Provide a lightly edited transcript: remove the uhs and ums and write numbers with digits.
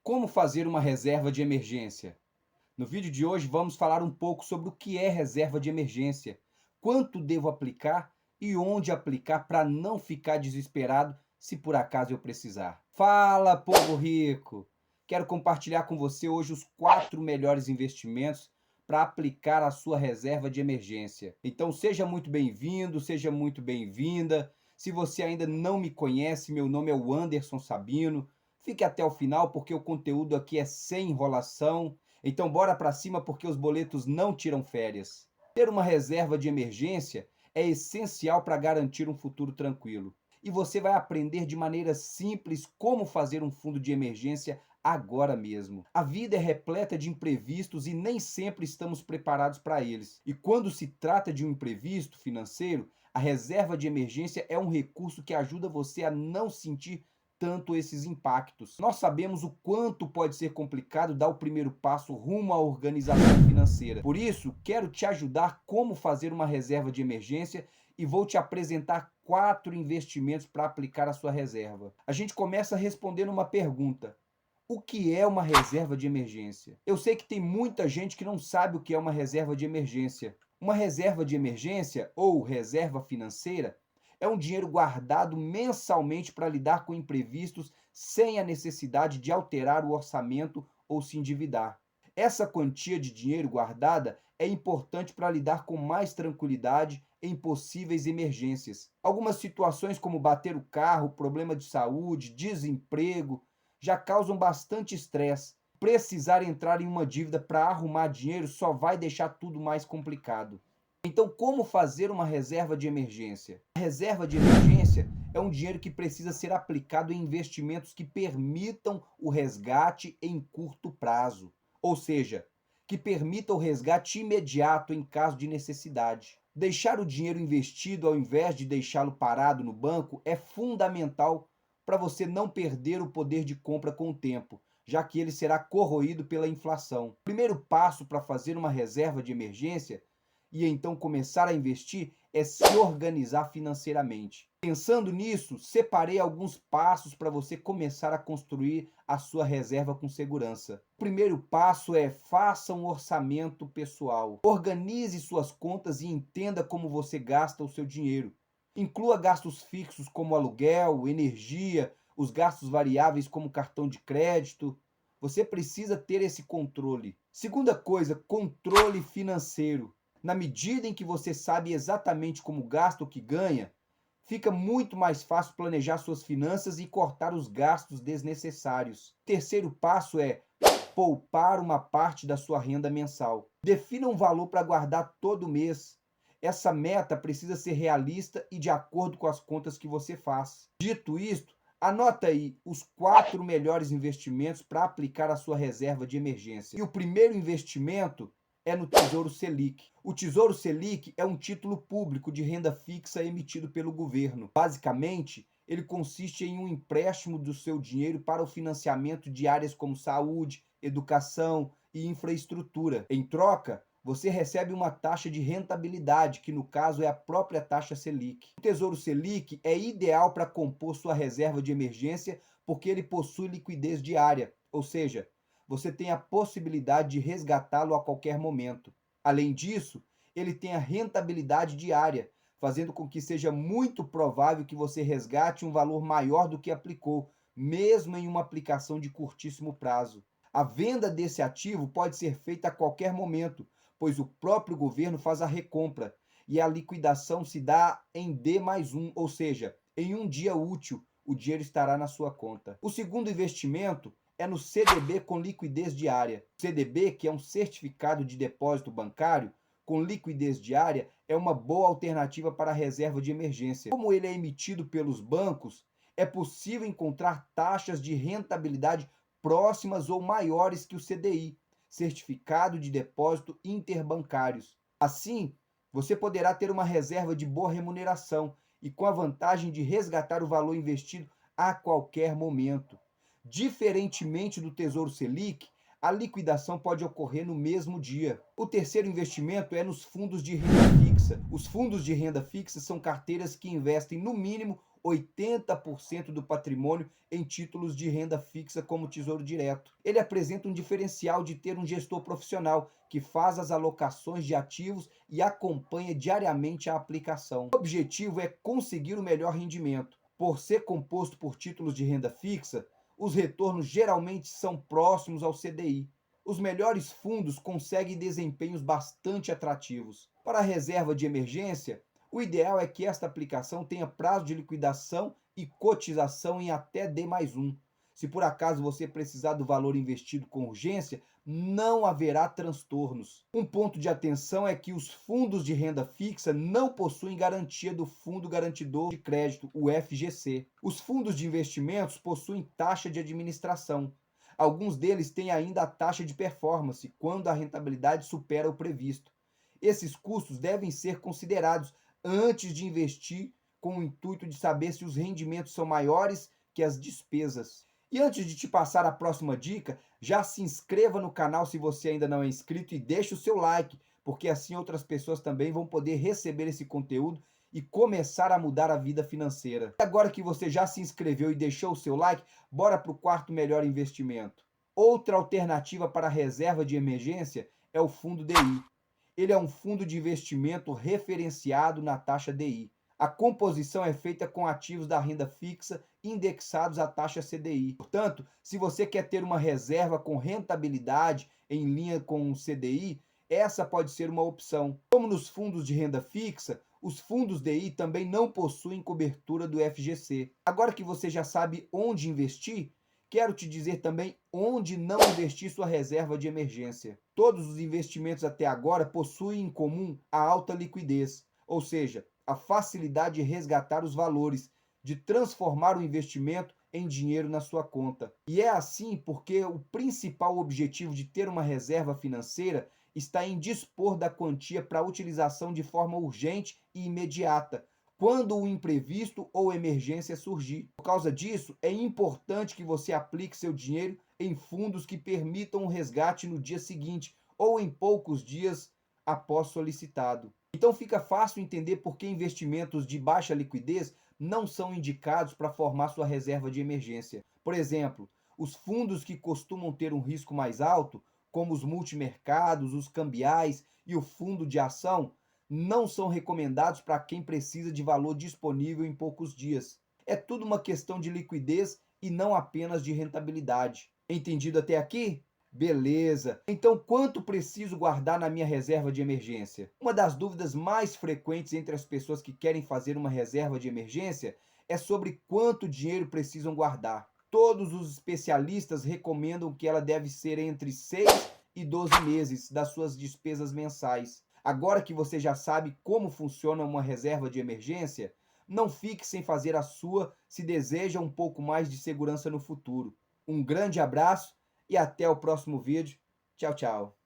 Como fazer uma reserva de emergência? No vídeo de hoje vamos falar um pouco sobre o que é reserva de emergência, quanto devo aplicar e onde aplicar para não ficar desesperado se por acaso eu precisar. Fala, povo rico! Quero compartilhar com você hoje os 4 melhores investimentos para aplicar a sua reserva de emergência. Então seja muito bem-vindo, seja muito bem-vinda. Se você ainda não me conhece, meu nome é o Anderson Sabino. Fique até o final porque o conteúdo aqui é sem enrolação. Então bora para cima porque os boletos não tiram férias. Ter uma reserva de emergência é essencial para garantir um futuro tranquilo. E você vai aprender de maneira simples como fazer um fundo de emergência agora mesmo. A vida é repleta de imprevistos e nem sempre estamos preparados para eles. E quando se trata de um imprevisto financeiro, a reserva de emergência é um recurso que ajuda você a não sentir tanto esses impactos. Nós sabemos o quanto pode ser complicado dar o primeiro passo rumo à organização financeira. Por isso, quero te ajudar como fazer uma reserva de emergência e vou te apresentar 4 investimentos para aplicar a sua reserva. A gente começa respondendo uma pergunta: o que é uma reserva de emergência? Eu sei que tem muita gente que não sabe o que é uma reserva de emergência. Uma reserva de emergência ou reserva financeira é um dinheiro guardado mensalmente para lidar com imprevistos sem a necessidade de alterar o orçamento ou se endividar. Essa quantia de dinheiro guardada é importante para lidar com mais tranquilidade em possíveis emergências. Algumas situações, como bater o carro, problema de saúde, desemprego, já causam bastante estresse. Precisar entrar em uma dívida para arrumar dinheiro só vai deixar tudo mais complicado. Então, como fazer uma reserva de emergência? A reserva de emergência é um dinheiro que precisa ser aplicado em investimentos que permitam o resgate em curto prazo, ou seja, que permita o resgate imediato em caso de necessidade. Deixar o dinheiro investido ao invés de deixá-lo parado no banco é fundamental para você não perder o poder de compra com o tempo, já que ele será corroído pela inflação. O primeiro passo para fazer uma reserva de emergência e então começar a investir é se organizar financeiramente. Pensando nisso, separei alguns passos para você começar a construir a sua reserva com segurança. O primeiro passo é: faça um orçamento pessoal. Organize suas contas e entenda como você gasta o seu dinheiro. Inclua gastos fixos como aluguel, energia, os gastos variáveis como cartão de crédito. Você precisa ter esse controle. Segunda coisa, controle financeiro. Na medida em que você sabe exatamente como gasta o que ganha, fica muito mais fácil planejar suas finanças e cortar os gastos desnecessários. Terceiro passo é poupar uma parte da sua renda mensal. Defina um valor para guardar todo mês. Essa meta precisa ser realista e de acordo com as contas que você faz. Dito isto, anota aí os 4 melhores investimentos para aplicar a sua reserva de emergência. E o primeiro investimento é no Tesouro Selic. O Tesouro Selic é um título público de renda fixa emitido pelo governo. Basicamente, ele consiste em um empréstimo do seu dinheiro para o financiamento de áreas como saúde, educação e infraestrutura. Em troca, você recebe uma taxa de rentabilidade, que no caso é a própria taxa Selic. O Tesouro Selic é ideal para compor sua reserva de emergência porque ele possui liquidez diária, ou seja, você tem a possibilidade de resgatá-lo a qualquer momento. Além disso, ele tem a rentabilidade diária, fazendo com que seja muito provável que você resgate um valor maior do que aplicou, mesmo em uma aplicação de curtíssimo prazo. A venda desse ativo pode ser feita a qualquer momento, pois o próprio governo faz a recompra e a liquidação se dá em D+1, ou seja, em um dia útil, o dinheiro estará na sua conta. O segundo investimento é no CDB com liquidez diária. O CDB, que é um certificado de depósito bancário com liquidez diária, é uma boa alternativa para a reserva de emergência. Como ele é emitido pelos bancos, é possível encontrar taxas de rentabilidade próximas ou maiores que o CDI, Certificado de Depósito Interbancários. Assim, você poderá ter uma reserva de boa remuneração e com a vantagem de resgatar o valor investido a qualquer momento. Diferentemente do Tesouro Selic, a liquidação pode ocorrer no mesmo dia. O terceiro investimento é nos fundos de renda fixa. Os fundos de renda fixa são carteiras que investem no mínimo 80% do patrimônio em títulos de renda fixa como Tesouro Direto. Ele apresenta um diferencial de ter um gestor profissional que faz as alocações de ativos e acompanha diariamente a aplicação. O objetivo é conseguir o melhor rendimento. Por ser composto por títulos de renda fixa, os retornos geralmente são próximos ao CDI. Os melhores fundos conseguem desempenhos bastante atrativos. Para a reserva de emergência, o ideal é que esta aplicação tenha prazo de liquidação e cotização em até D+1. Se por acaso você precisar do valor investido com urgência, não haverá transtornos. Um ponto de atenção é que os fundos de renda fixa não possuem garantia do Fundo Garantidor de Crédito, o FGC. Os fundos de investimentos possuem taxa de administração. Alguns deles têm ainda a taxa de performance, quando a rentabilidade supera o previsto. Esses custos devem ser considerados antes de investir, com o intuito de saber se os rendimentos são maiores que as despesas. E antes de te passar a próxima dica, já se inscreva no canal se você ainda não é inscrito e deixe o seu like, porque assim outras pessoas também vão poder receber esse conteúdo e começar a mudar a vida financeira. Agora que você já se inscreveu e deixou o seu like, bora para o quarto melhor investimento. Outra alternativa para a reserva de emergência é o fundo DI. Ele é um fundo de investimento referenciado na taxa DI. A composição é feita com ativos da renda fixa indexados à taxa CDI. Portanto, se você quer ter uma reserva com rentabilidade em linha com o CDI, essa pode ser uma opção. Como nos fundos de renda fixa, os fundos DI também não possuem cobertura do FGC. Agora que você já sabe onde investir, quero te dizer também onde não investir sua reserva de emergência. Todos os investimentos até agora possuem em comum a alta liquidez, ou seja, a facilidade de resgatar os valores, de transformar o investimento em dinheiro na sua conta. E é assim porque o principal objetivo de ter uma reserva financeira está em dispor da quantia para utilização de forma urgente e imediata, quando o imprevisto ou emergência surgir. Por causa disso, é importante que você aplique seu dinheiro em fundos que permitam o resgate no dia seguinte ou em poucos dias após solicitado. Então fica fácil entender por que investimentos de baixa liquidez não são indicados para formar sua reserva de emergência. Por exemplo, os fundos que costumam ter um risco mais alto, como os multimercados, os cambiais e o fundo de ação, não são recomendados para quem precisa de valor disponível em poucos dias. É tudo uma questão de liquidez e não apenas de rentabilidade. Entendido até aqui? Beleza. Então, quanto preciso guardar na minha reserva de emergência? Uma das dúvidas mais frequentes entre as pessoas que querem fazer uma reserva de emergência é sobre quanto dinheiro precisam guardar. Todos os especialistas recomendam que ela deve ser entre 6 e 12 meses das suas despesas mensais. Agora que você já sabe como funciona uma reserva de emergência, não fique sem fazer a sua se deseja um pouco mais de segurança no futuro. Um grande abraço e até o próximo vídeo. Tchau, tchau.